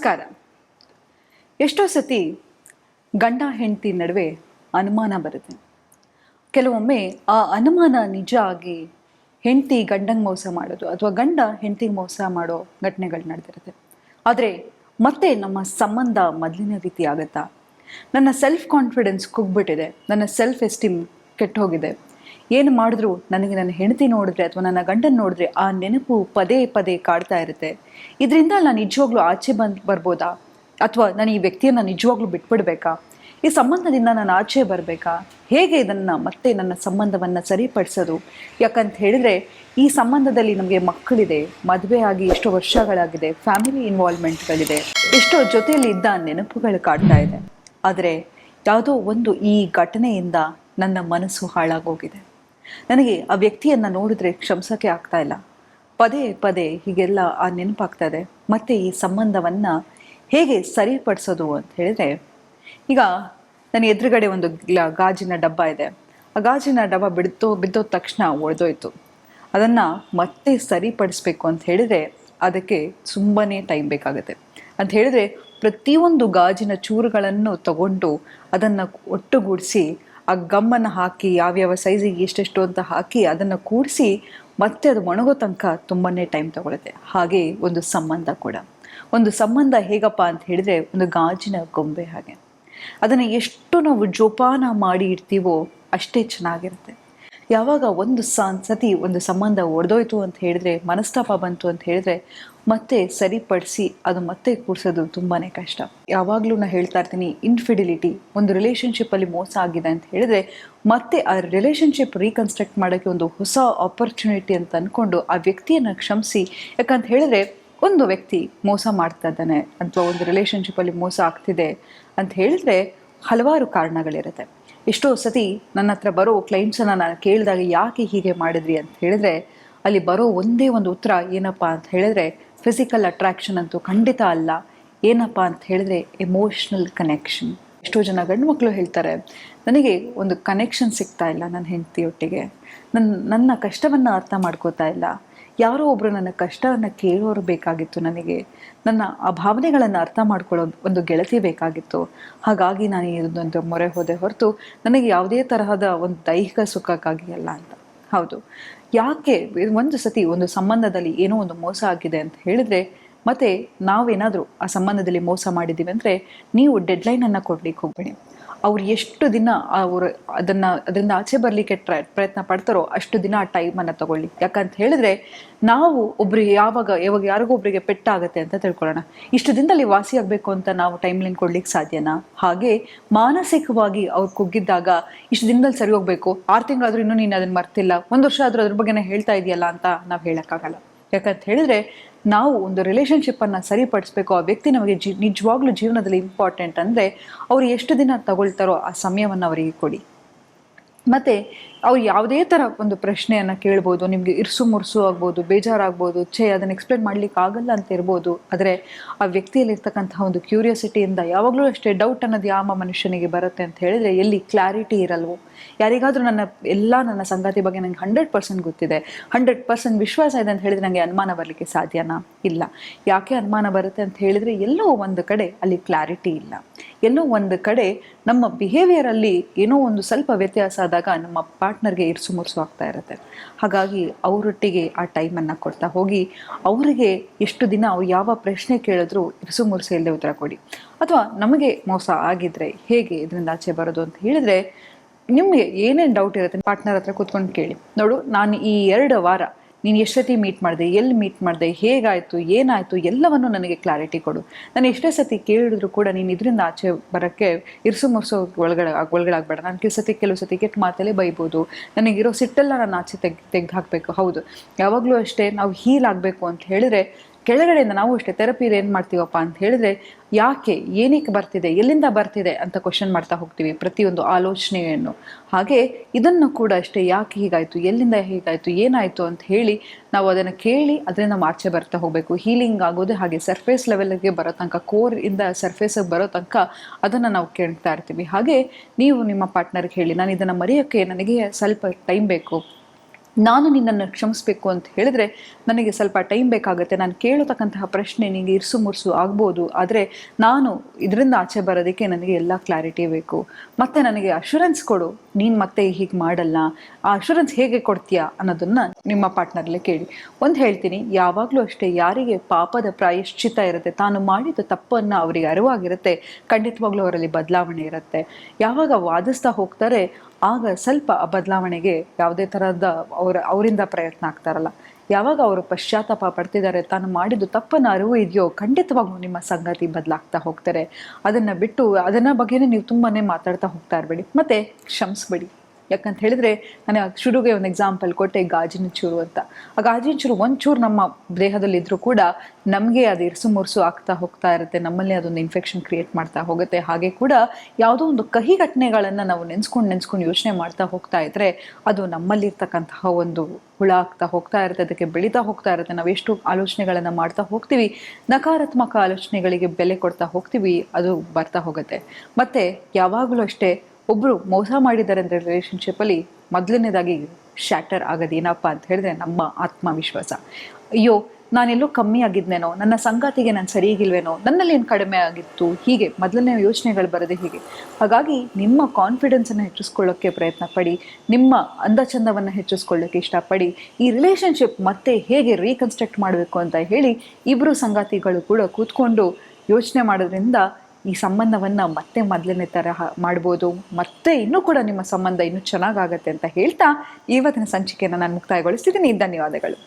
ನಮಸ್ಕಾರ. ಎಷ್ಟೋ ಸತಿ ಗಂಡ ಹೆಂಡತಿ ನಡುವೆ ಅನುಮಾನ ಬರುತ್ತೆ. ಕೆಲವೊಮ್ಮೆ ಆ ಅನುಮಾನ ನಿಜ ಆಗಿ ಹೆಂಡತಿ ಗಂಡಂಗೆ ಮೋಸ ಮಾಡೋದು ಅಥವಾ ಗಂಡ ಹೆಂಡತಿಗೆ ಮೋಸ ಮಾಡೋ ಘಟನೆಗಳು ನಡೆದಿರುತ್ತೆ. ಆದರೆ ಮತ್ತೆ ನಮ್ಮ ಸಂಬಂಧ ಮೊದಲಿನ ರೀತಿ ಆಗುತ್ತಾ? ನನ್ನ ಸೆಲ್ಫ್ ಕಾನ್ಫಿಡೆನ್ಸ್ ಕುಗ್ಬಿಟ್ಟಿದೆ, ನನ್ನ ಸೆಲ್ಫ್ ಎಸ್ಟೀಮ್ ಕೆಟ್ಟೋಗಿದೆ. ಏನು ಮಾಡಿದ್ರು ನನಗೆ ನನ್ನ ಹೆಂಡತಿ ನೋಡಿದ್ರೆ ಅಥವಾ ನನ್ನ ಗಂಡನ ನೋಡಿದ್ರೆ ಆ ನೆನಪು ಪದೇ ಪದೇ ಕಾಡ್ತಾ ಇರುತ್ತೆ. ಇದರಿಂದ ನಾನು ನಿಜವಾಗ್ಲೂ ಆಚೆ ಬರ್ಬೋದಾ? ಅಥವಾ ನಾನು ಈ ವ್ಯಕ್ತಿಯನ್ನು ನಿಜವಾಗ್ಲೂ ಬಿಟ್ಬಿಡ್ಬೇಕಾ? ಈ ಸಂಬಂಧದಿಂದ ನಾನು ಆಚೆ ಬರಬೇಕಾ? ಹೇಗೆ ಇದನ್ನು ಮತ್ತೆ ನನ್ನ ಸಂಬಂಧವನ್ನು ಸರಿಪಡಿಸೋದು? ಯಾಕಂತ ಹೇಳಿದರೆ ಈ ಸಂಬಂಧದಲ್ಲಿ ನಮಗೆ ಮಕ್ಕಳಿದೆ, ಮದುವೆ ಆಗಿ ಎಷ್ಟೋ ವರ್ಷಗಳಾಗಿದೆ, ಫ್ಯಾಮಿಲಿ ಇನ್ವಾಲ್ವ್ಮೆಂಟ್ಗಳಿದೆ, ಎಷ್ಟೋ ಜೊತೆಯಲ್ಲಿ ಇದ್ದ ನೆನಪುಗಳು ಕಾಡ್ತಾ ಇದೆ. ಆದರೆ ಯಾವುದೋ ಒಂದು ಈ ಘಟನೆಯಿಂದ ನನ್ನ ಮನಸ್ಸು ಹಾಳಾಗೋಗಿದೆ. ನನಗೆ ಆ ವ್ಯಕ್ತಿಯನ್ನು ನೋಡಿದ್ರೆ ಕ್ಷಮಿಸೋಕ್ಕೆ ಆಗ್ತಾ ಇಲ್ಲ. ಪದೇ ಪದೇ ಹೀಗೆಲ್ಲ ಆ ನೆನಪಾಗ್ತಾ ಇದೆ. ಮತ್ತು ಈ ಸಂಬಂಧವನ್ನು ಹೇಗೆ ಸರಿಪಡಿಸೋದು ಅಂತ ಹೇಳಿದರೆ, ಈಗ ನನ್ನ ಎದುರುಗಡೆ ಒಂದು ಗಾಜಿನ ಡಬ್ಬ ಇದೆ. ಆ ಗಾಜಿನ ಡಬ್ಬ ಬಿದ್ದೋದ ತಕ್ಷಣ ಒಡೆದೋಯ್ತು. ಅದನ್ನು ಮತ್ತೆ ಸರಿಪಡಿಸ್ಬೇಕು ಅಂತ ಹೇಳಿದರೆ ಅದಕ್ಕೆ ತುಂಬಾ ಟೈಮ್ ಬೇಕಾಗುತ್ತೆ. ಅಂತ ಹೇಳಿದರೆ ಪ್ರತಿಯೊಂದು ಗಾಜಿನ ಚೂರುಗಳನ್ನು ತಗೊಂಡು ಅದನ್ನು ಒಟ್ಟುಗೂಡಿಸಿ ಆ ಗಮ್ಮನ್ನು ಹಾಕಿ ಯಾವ್ಯಾವ ಸೈಜಿಗೆ ಎಷ್ಟೆಷ್ಟು ಅಂತ ಹಾಕಿ ಅದನ್ನು ಕೂಡಿಸಿ ಮತ್ತೆ ಅದು ಒಣಗೋ ತನಕ ತುಂಬಾ ಟೈಮ್ ತಗೊಳುತ್ತೆ. ಹಾಗೆ ಒಂದು ಸಂಬಂಧ ಕೂಡ. ಒಂದು ಸಂಬಂಧ ಹೇಗಪ್ಪ ಅಂತ ಹೇಳಿದರೆ ಒಂದು ಗಾಜಿನ ಗೊಂಬೆ ಹಾಗೆ. ಅದನ್ನು ಎಷ್ಟು ನಾವು ಜೋಪಾನ ಮಾಡಿ ಇಡ್ತೀವೋ ಅಷ್ಟೇ ಚೆನ್ನಾಗಿರುತ್ತೆ. ಯಾವಾಗ ಒಂದು ಸತಿ ಒಂದು ಸಂಬಂಧ ಒಡೆದೋಯ್ತು ಅಂತ ಹೇಳಿದ್ರೆ, ಮನಸ್ತಾಪ ಬಂತು ಅಂತ ಹೇಳಿದ್ರೆ ಮತ್ತೆ ಸರಿಪಡಿಸಿ ಅದು ಮತ್ತೆ ಕೂರಿಸೋದು ತುಂಬಾ ಕಷ್ಟ. ಯಾವಾಗಲೂ ನಾನು ಹೇಳ್ತಾ ಇರ್ತೀನಿ, ಇನ್ಫಿಡಿಲಿಟಿ, ಒಂದು ರಿಲೇಷನ್ಶಿಪ್ಪಲ್ಲಿ ಮೋಸ ಆಗಿದೆ ಅಂತ ಹೇಳಿದ್ರೆ ಮತ್ತೆ ಆ ರಿಲೇಷನ್ಶಿಪ್ ರೀಕನ್ಸ್ಟ್ರಕ್ಟ್ ಮಾಡೋಕ್ಕೆ ಒಂದು ಹೊಸ ಆಪರ್ಚುನಿಟಿ ಅಂತ ಅಂದ್ಕೊಂಡು ಆ ವ್ಯಕ್ತಿಯನ್ನು ಕ್ಷಮಿಸಿ. ಯಾಕಂತ ಹೇಳಿದ್ರೆ ಒಂದು ವ್ಯಕ್ತಿ ಮೋಸ ಮಾಡ್ತಾ ಇದ್ದಾನೆ ಅಥವಾ ಒಂದು ರಿಲೇಷನ್ಶಿಪ್ಪಲ್ಲಿ ಮೋಸ ಆಗ್ತಿದೆ ಅಂತ ಹೇಳಿದ್ರೆ ಹಲವಾರು ಕಾರಣಗಳಿರುತ್ತೆ. ಎಷ್ಟೋ ಸತಿ ನನ್ನ ಹತ್ರ ಬರೋ ಕ್ಲೈಂಟ್ಸನ್ನು ನಾನು ಕೇಳಿದಾಗ ಯಾಕೆ ಹೀಗೆ ಮಾಡಿದ್ರಿ ಅಂತ ಹೇಳಿದ್ರೆ ಅಲ್ಲಿ ಬರೋ ಒಂದೇ ಒಂದು ಉತ್ತರ ಏನಪ್ಪ ಅಂತ ಹೇಳಿದ್ರೆ, ಫಿಸಿಕಲ್ ಅಟ್ರಾಕ್ಷನ್ ಅಂತೂ ಖಂಡಿತ ಅಲ್ಲ. ಏನಪ್ಪ ಅಂತ ಹೇಳಿದ್ರೆ ಎಮೋಷ್ನಲ್ ಕನೆಕ್ಷನ್. ಎಷ್ಟೋ ಜನ ಗಂಡು ಮಕ್ಕಳು ಹೇಳ್ತಾರೆ, ನನಗೆ ಒಂದು ಕನೆಕ್ಷನ್ ಸಿಗ್ತಾ ಇಲ್ಲ ನನ್ನ ಹೆಂಡತಿಯೊಟ್ಟಿಗೆ, ನನ್ನ ಕಷ್ಟವನ್ನು ಅರ್ಥ ಮಾಡ್ಕೋತಾ ಇಲ್ಲ, ಯಾರೋ ಒಬ್ಬರು ನನ್ನ ಕಷ್ಟವನ್ನು ಕೇಳೋರು ಬೇಕಾಗಿತ್ತು, ನನಗೆ ನನ್ನ ಆ ಭಾವನೆಗಳನ್ನು ಅರ್ಥ ಮಾಡ್ಕೊಳ್ಳೋ ಒಂದು ಗೆಳತಿ ಬೇಕಾಗಿತ್ತು, ಹಾಗಾಗಿ ನಾನು ಇದೊಂದು ಮೊರೆ ಹೋದೆ ಹೊರತು ನನಗೆ ಯಾವುದೇ ತರಹದ ಒಂದು ದೈಹಿಕ ಸುಖಕ್ಕಾಗಿ ಅಲ್ಲ ಅಂತ. ಹೌದು, ಯಾಕೆ ಒಂದು ಸತಿ ಒಂದು ಸಂಬಂಧದಲ್ಲಿ ಏನೋ ಒಂದು ಮೋಸ ಆಗಿದೆ ಅಂತ ಹೇಳಿದರೆ ಮತ್ತು ನಾವೇನಾದರೂ ಆ ಸಂಬಂಧದಲ್ಲಿ ಮೋಸ ಮಾಡಿದ್ದೀವಿ ಅಂದರೆ ನೀವು ಡೆಡ್ಲೈನನ್ನು ಕೊಡ್ಲಿಕ್ಕೆ ಹೋಗಬೇಡಿ. ಅವ್ರು ಎಷ್ಟು ದಿನ ಅದರಿಂದ ಆಚೆ ಬರಲಿಕ್ಕೆ ಪ್ರಯತ್ನ ಪಡ್ತಾರೋ ಅಷ್ಟು ದಿನ ಆ ಟೈಮನ್ನು ತಗೊಳ್ಳಿ. ಯಾಕಂತ ಹೇಳಿದ್ರೆ ನಾವು ಒಬ್ರಿಗೆ ಯಾವಾಗ ಯಾರಿಗೋ ಒಬ್ಬರಿಗೆ ಪೆಟ್ಟಾಗುತ್ತೆ ಅಂತ ತಿಳ್ಕೊಳ್ಳೋಣ, ಇಷ್ಟು ದಿನದಲ್ಲಿ ವಾಸಿ ಆಗಬೇಕು ಅಂತ ನಾವು ಟೈಮ್ ಲೈನ್ ಕೊಡ್ಲಿಕ್ಕೆ ಸಾಧ್ಯನಾ? ಹಾಗೆ ಮಾನಸಿಕವಾಗಿ ಅವ್ರು ಕುಗ್ಗಿದ್ದಾಗ ಇಷ್ಟು ದಿನದಲ್ಲಿ ಸರಿ ಹೋಗಬೇಕು, 6 ತಿಂಗಳಾದರೂ ಇನ್ನೂ ನೀನು ಅದನ್ನು ಮರ್ತಿಲ್ಲ, 1 ವರ್ಷ ಆದರೂ ಅದ್ರ ಬಗ್ಗೆನೇ ಹೇಳ್ತಾ ಇದೆಯಲ್ಲ ಅಂತ ನಾವು ಹೇಳೋಕ್ಕಾಗಲ್ಲ. ಯಾಕಂತ ಹೇಳಿದ್ರೆ ನಾವು ಒಂದು ರಿಲೇಷನ್ಶಿಪ್ಪನ್ನು ಸರಿಪಡಿಸ್ಬೇಕು. ಆ ವ್ಯಕ್ತಿ ನಮಗೆ ನಿಜವಾಗ್ಲೂ ಜೀವನದಲ್ಲಿ ಇಂಪಾರ್ಟೆಂಟ್ ಅಂದರೆ ಅವ್ರು ಎಷ್ಟು ದಿನ ತಗೊಳ್ತಾರೋ ಆ ಸಮಯವನ್ನು ಅವರಿಗೆ ಕೊಡಿ. ಮತ್ತು ಅವ್ರು ಯಾವುದೇ ಥರ ಒಂದು ಪ್ರಶ್ನೆಯನ್ನು ಕೇಳ್ಬೋದು, ನಿಮಗೆ ಇರ್ಸು ಮುರ್ಸು ಆಗ್ಬೋದು, ಬೇಜಾರಾಗ್ಬೋದು, ಅದನ್ನು ಎಕ್ಸ್ಪ್ಲೇನ್ ಮಾಡಲಿಕ್ಕೆ ಆಗಲ್ಲ ಅಂತ ಇರ್ಬೋದು. ಆದರೆ ಆ ವ್ಯಕ್ತಿಯಲ್ಲಿರ್ತಕ್ಕಂಥ ಒಂದು ಕ್ಯೂರಿಯಾಸಿಟಿಯಿಂದ ಯಾವಾಗಲೂ ಅಷ್ಟೇ ಡೌಟ್ ಅನ್ನೋದು ಯಾವ ಮನುಷ್ಯನಿಗೆ ಬರುತ್ತೆ ಅಂತ ಹೇಳಿದರೆ ಎಲ್ಲಿ ಕ್ಲಾರಿಟಿ ಇರಲ್ವೋ. ಯಾರಿಗಾದರೂ ನನ್ನ ಸಂಗಾತಿ ಬಗ್ಗೆ ನನಗೆ 100% ಗೊತ್ತಿದೆ, 100% ವಿಶ್ವಾಸ ಇದೆ ಅಂತ ಹೇಳಿದರೆ ನನಗೆ ಅನುಮಾನ ಬರಲಿಕ್ಕೆ ಸಾಧ್ಯನಾ? ಇಲ್ಲ. ಯಾಕೆ ಅನುಮಾನ ಬರುತ್ತೆ ಅಂತ ಹೇಳಿದರೆ ಎಲ್ಲೋ ಒಂದು ಕಡೆ ಅಲ್ಲಿ ಕ್ಲಾರಿಟಿ ಇಲ್ಲ, ಎಲ್ಲೋ ಒಂದು ಕಡೆ ನಮ್ಮ ಬಿಹೇವಿಯರಲ್ಲಿ ಏನೋ ಒಂದು ಸ್ವಲ್ಪ ವ್ಯತ್ಯಾಸ ಆದಾಗ ನಮ್ಮ ಪಾರ್ಟ್ನರ್ಗೆ ಇರ್ಸು ಮುರ್ಸು ಆಗ್ತಾ ಇರುತ್ತೆ. ಹಾಗಾಗಿ ಅವರೊಟ್ಟಿಗೆ ಆ ಟೈಮನ್ನು ಕೊಡ್ತಾ ಹೋಗಿ ಅವರಿಗೆ ಎಷ್ಟು ದಿನ ಅವ್ರು ಯಾವ ಪ್ರಶ್ನೆ ಕೇಳಿದ್ರು ಇರ್ಸು ಮುರ್ಸು ಇಲ್ಲದೆ ಉತ್ತರ ಕೊಡಿ. ಅಥವಾ ನಮಗೆ ಮೋಸ ಆಗಿದ್ರೆ ಹೇಗೆ ಇದರಿಂದ ಆಚೆ ಬರೋದು ಅಂತ ಹೇಳಿದರೆ, ನಿಮಗೆ ಏನೇನು ಡೌಟ್ ಇರುತ್ತೆ ಪಾರ್ಟ್ನರ್ ಹತ್ರ ಕೂತ್ಕೊಂಡು ಕೇಳಿ. ನೋಡು, ನಾನು ಈ 2 ವಾರ ನೀನು ಎಷ್ಟು ಸತಿ ಮೀಟ್ ಮಾಡಿದೆ, ಎಲ್ಲಿ ಮೀಟ್ ಮಾಡಿದೆ, ಹೇಗಾಯಿತು, ಏನಾಯಿತು, ಎಲ್ಲವನ್ನು ನನಗೆ ಕ್ಲಾರಿಟಿ ಕೊಡು. ನಾನು ಎಷ್ಟೇ ಸತಿ ಕೇಳಿದ್ರು ಕೂಡ ನೀನು ಇದರಿಂದ ಆಚೆ ಬರೋಕ್ಕೆ ಇರ್ಸು ಮುರ್ಸು ಒಳಗಡಾಗಬೇಡ. ನಾನು ಕೆಲವು ಸತಿ ಕೆಟ್ಟ ಮಾತಲ್ಲೇ ಬೈಬೋದು, ನನಗಿರೋ ಸಿಟ್ಟೆಲ್ಲ ನಾನು ಆಚೆ ತೆಗೆದು ಹಾಕಬೇಕು. ಹೌದು, ಯಾವಾಗಲೂ ಅಷ್ಟೇ ನಾವು ಹೀಲ್ ಆಗಬೇಕು ಅಂತ ಹೇಳಿದರೆ ಕೆಳಗಡೆಯಿಂದ ನಾವು ಅಷ್ಟೇ ಥೆರಪಿಲಿ ಏನು ಮಾಡ್ತೀವಪ್ಪ ಅಂತ ಹೇಳಿದರೆ, ಯಾಕೆ, ಏನಕ್ಕೆ ಬರ್ತಿದೆ, ಎಲ್ಲಿಂದ ಬರ್ತಿದೆ ಅಂತ ಕ್ವಶನ್ ಮಾಡ್ತಾ ಹೋಗ್ತೀವಿ ಪ್ರತಿಯೊಂದು ಆಲೋಚನೆಯನ್ನು. ಹಾಗೆ ಇದನ್ನು ಕೂಡ ಅಷ್ಟೇ, ಯಾಕೆ ಹೀಗಾಯಿತು, ಎಲ್ಲಿಂದ ಹೀಗಾಯಿತು, ಏನಾಯಿತು ಅಂತ ಹೇಳಿ ನಾವು ಅದನ್ನು ಕೇಳಿ ಅದರಿಂದ ಆಚೆ ಬರ್ತಾ ಹೋಗಬೇಕು. ಹೀಲಿಂಗ್ ಆಗೋದೇ ಹಾಗೆ, ಸರ್ಫೇಸ್ ಲೆವೆಲ್ಗೆ ಬರೋ ತನಕ, ಕೋರಿಂದ ಸರ್ಫೇಸಿಗೆ ಬರೋ ತನಕ ಅದನ್ನು ನಾವು ಕೇಳ್ತಾ ಇರ್ತೀವಿ. ಹಾಗೆ ನೀವು ನಿಮ್ಮ ಪಾರ್ಟ್ನರ್ಗೆ ಹೇಳಿ, ನಾನು ಇದನ್ನು ಮರೆಯೋಕ್ಕೆ ನನಗೆ ಸ್ವಲ್ಪ ಟೈಮ್ ಬೇಕು, ನಾನು ನಿನ್ನನ್ನು ಕ್ಷಮಿಸಬೇಕು ಅಂತ ಹೇಳಿದ್ರೆ ನನಗೆ ಸ್ವಲ್ಪ ಟೈಮ್ ಬೇಕಾಗುತ್ತೆ. ನಾನು ಕೇಳತಕ್ಕಂತಹ ಪ್ರಶ್ನೆ ನಿನಗೆ ಇರ್ಸು ಮುರ್ಸು ಆಗ್ಬೋದು, ಆದರೆ ನಾನು ಇದರಿಂದ ಆಚೆ ಬರೋದಕ್ಕೆ ನನಗೆ ಎಲ್ಲ ಕ್ಲಾರಿಟಿ ಬೇಕು. ಮತ್ತು ನನಗೆ ಅಶ್ಯೂರೆನ್ಸ್ ಕೊಡು, ನೀನು ಮತ್ತೆ ಹೀಗೆ ಮಾಡಲ್ಲ. ಆ ಅಶ್ಯೂರೆನ್ಸ್ ಹೇಗೆ ಕೊಡ್ತೀಯಾ ಅನ್ನೋದನ್ನು ನಿಮ್ಮ ಪಾರ್ಟ್ನರ್ಲೇ ಕೇಳಿ. ಒಂದು ಹೇಳ್ತೀನಿ, ಯಾವಾಗಲೂ ಅಷ್ಟೇ, ಯಾರಿಗೆ ಪಾಪದ ಪ್ರಾಯಶ್ಚಿತ್ತ ಇರುತ್ತೆ, ತಾನು ಮಾಡಿದ ತಪ್ಪನ್ನು ಅವರಿಗೆ ಅರಿವಾಗಿರುತ್ತೆ, ಖಂಡಿತವಾಗ್ಲೂ ಅವರಲ್ಲಿ ಬದಲಾವಣೆ ಇರುತ್ತೆ. ಯಾವಾಗ ವಾದಿಸ್ತಾ ಹೋಗ್ತಾರೆ ಆಗ ಸ್ವಲ್ಪ ಆ ಬದಲಾವಣೆಗೆ ಯಾವುದೇ ಥರದ ಅವರಿಂದ ಪ್ರಯತ್ನ ಆಗ್ತಾರಲ್ಲ. ಯಾವಾಗ ಅವರು ಪಶ್ಚಾತ್ತಾಪ ಪಡ್ತಿದ್ದಾರೆ, ತಾನು ಮಾಡಿದ್ದು ತಪ್ಪನ್ನು ಅರಿವು ಇದೆಯೋ, ಖಂಡಿತವಾಗ್ಲೂ ನಿಮ್ಮ ಸಂಗತಿ ಬದಲಾಗ್ತಾ ಹೋಗ್ತಾರೆ. ಅದನ್ನು ಬಿಟ್ಟು ಅದನ್ನ ಬಗ್ಗೆನೇ ನೀವು ತುಂಬಾ ಮಾತಾಡ್ತಾ ಹೋಗ್ತಾ ಇರಬೇಡಿ, ಮತ್ತು ಕ್ಷಮಿಸ್ಬೇಡಿ. ಯಾಕಂತ ಹೇಳಿದ್ರೆ ನಾನು ಶುರುಗೆ ಒಂದು ಎಕ್ಸಾಂಪಲ್ ಕೊಟ್ಟೆ, ಗಾಜಿನ ಚೂರು ಅಂತ. ಆ ಗಾಜಿನ ಚೂರು ಒಂಚೂರು ನಮ್ಮ ದೇಹದಲ್ಲಿ ಇದ್ರೂ ಕೂಡ ನಮಗೆ ಅದು ಇರ್ಸು ಮುರ್ಸು ಆಗ್ತಾ ಹೋಗ್ತಾ ಇರುತ್ತೆ, ನಮ್ಮಲ್ಲಿ ಅದೊಂದು ಇನ್ಫೆಕ್ಷನ್ ಕ್ರಿಯೇಟ್ ಮಾಡ್ತಾ ಹೋಗುತ್ತೆ. ಹಾಗೆ ಕೂಡ ಯಾವುದೋ ಒಂದು ಕಹಿ ಘಟನೆಗಳನ್ನು ನಾವು ನೆನೆಸ್ಕೊಂಡು ಯೋಚನೆ ಮಾಡ್ತಾ ಹೋಗ್ತಾ ಇದ್ರೆ ಅದು ನಮ್ಮಲ್ಲಿರ್ತಕ್ಕಂತಹ ಒಂದು ಹುಳ ಆಗ್ತಾ ಹೋಗ್ತಾ ಇರುತ್ತೆ, ಅದಕ್ಕೆ ಬೆಳೀತಾ ಹೋಗ್ತಾ ಇರುತ್ತೆ. ನಾವು ಎಷ್ಟು ಆಲೋಚನೆಗಳನ್ನು ಮಾಡ್ತಾ ಹೋಗ್ತೀವಿ, ನಕಾರಾತ್ಮಕ ಆಲೋಚನೆಗಳಿಗೆ ಬೆಲೆ ಕೊಡ್ತಾ ಹೋಗ್ತೀವಿ, ಅದು ಬರ್ತಾ ಹೋಗುತ್ತೆ. ಮತ್ತು ಯಾವಾಗಲೂ ಅಷ್ಟೇ, ಒಬ್ಬರು ಮೋಸ ಮಾಡಿದ್ದಾರೆ ಅಂದರೆ ರಿಲೇಷನ್ಶಿಪ್ಪಲ್ಲಿ ಮೊದಲನೇದಾಗಿ ಶ್ಯಾಟರ್ ಆಗೋದು ಏನಪ್ಪ ಅಂತ ಹೇಳಿದ್ರೆ ನಮ್ಮ ಆತ್ಮವಿಶ್ವಾಸ. ಅಯ್ಯೋ, ನಾನೆಲ್ಲೋ ಕಮ್ಮಿ ಆಗಿದ್ನೇನೋ, ನನ್ನ ಸಂಗಾತಿಗೆ ನಾನು ಸರಿಗಿಲ್ವೇನೋ, ನನ್ನಲ್ಲಿ ಏನು ಕಡಿಮೆ ಆಗಿತ್ತು, ಹೀಗೆ ಮೊದಲನೇ ಯೋಚನೆಗಳು ಬರೋದೇ ಹೀಗೆ. ಹಾಗಾಗಿ ನಿಮ್ಮ ಕಾನ್ಫಿಡೆನ್ಸನ್ನು ಹೆಚ್ಚಿಸ್ಕೊಳ್ಳೋಕ್ಕೆ ಪ್ರಯತ್ನ ಪಡಿ, ನಿಮ್ಮ ಅಂದಚಂದವನ್ನು ಹೆಚ್ಚಿಸ್ಕೊಳ್ಳೋಕ್ಕೆ ಇಷ್ಟಪಡಿ. ಈ ರಿಲೇಷನ್ಶಿಪ್ ಮತ್ತೆ ಹೇಗೆ ರೀಕನ್ಸ್ಟ್ರಕ್ಟ್ ಮಾಡಬೇಕು ಅಂತ ಹೇಳಿ ಇಬ್ಬರು ಸಂಗಾತಿಗಳು ಕೂಡ ಕೂತ್ಕೊಂಡು ಯೋಚನೆ ಮಾಡೋದ್ರಿಂದ ಈ ಸಂಬಂಧವನ್ನು ಮತ್ತೆ ಮೊದಲನೇ ತರಹ ಮಾಡ್ಬೋದು, ಮತ್ತೆ ಇನ್ನೂ ಕೂಡ ನಿಮ್ಮ ಸಂಬಂಧ ಇನ್ನೂ ಚೆನ್ನಾಗಾಗತ್ತೆ ಅಂತ ಹೇಳ್ತಾ ಇವತ್ತಿನ ಸಂಚಿಕೆಯನ್ನು ನಾನು ಮುಕ್ತಾಯಗೊಳಿಸ್ತಿದ್ದೀನಿ. ಧನ್ಯವಾದಗಳು.